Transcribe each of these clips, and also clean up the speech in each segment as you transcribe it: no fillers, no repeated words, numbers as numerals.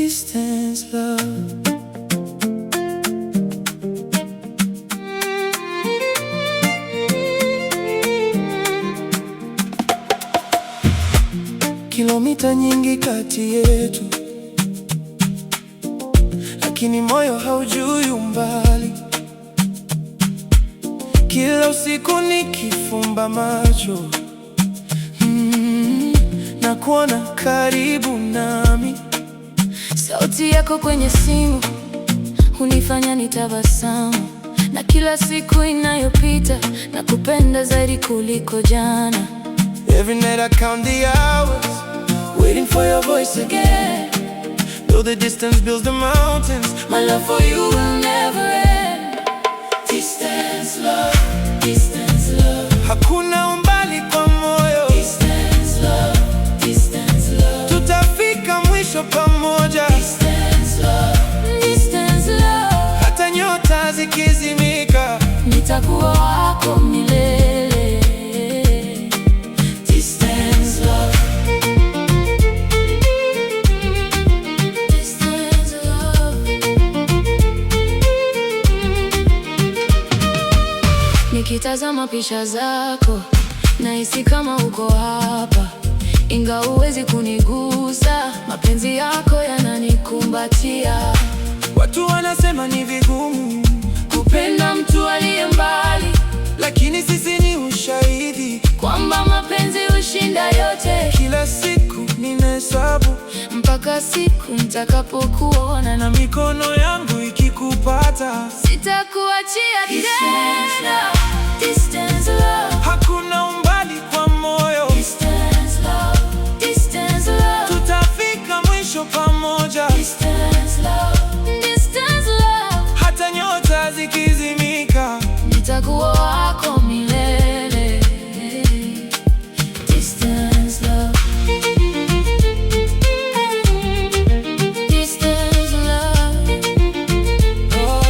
distance love. Kilomita nyingi kati yetu, lakini moyo haujui umbali. Kila usiku nikifumba macho, na kuona karibu nami. Sauti yako kwenye simu hunifanya nitabasamu, na kila siku inayopita na kupenda zaidi kuliko jana. Every night I count the hours, waiting for your voice again. Though the distance builds the mountains, my love for you will never end. Distance love, distance love. Hakuna umbali kwa moyo. Distance love, distance love. Tutafika mwisho pamoja. Distance love, distance love. Hata nyota zikizimika, nitakuwa wako milele. Distance love, distance love. Nikitazama picha zako nahisi kama uko hapa, ingawa huwezi kunigusa. Mapenzi yako yananikumbatia. watu wanasema ni vigumu kupenda mtu aliye mbali, lakini sisi ni ushahidi kwamba mapenzi hushinda yote. Kila siku ninahesabu mpaka siku nitakapokuona, na mikono yangu ikikupata. sitakuachia tena. Distance love, Hakuna umbali kwa moyo. distance love, distance love. Tutafika mwisho pamoja. Distance love, distance love. Hata nyota zikizimika, nitakuwa wako milele. Distance love, distance love. oh.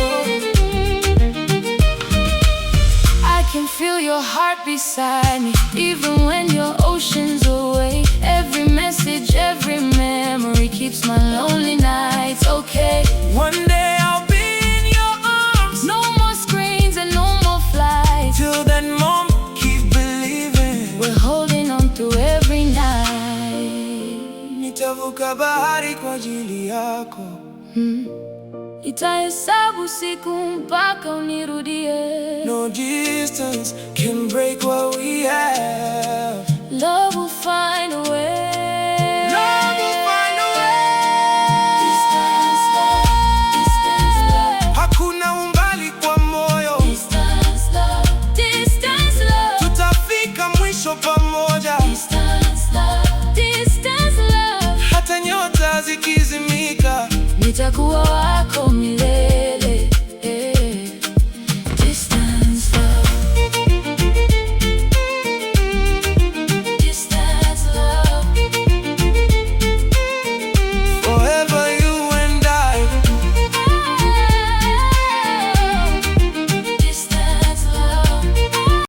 I can feel your heart beside me, even when you're oceans away. Every message, every memory keeps my lonely nights okay. One day I'll be in your arms. No more screens and no more flights. Till then, mom, keep believing. We're holding on through every night. Nitavuka bahari kwa ajili yako. Nitahesabu siku mpaka unirudie. No distance can break what we have. Love will find a way. Love will find a way. Distance love, distance love. Hakuna umbali kwa moyo. Distance love, distance love. Tutafika mwisho pamoja. Distance love, distance love. Hata nyota zikizimika, nitakuwa wako milele.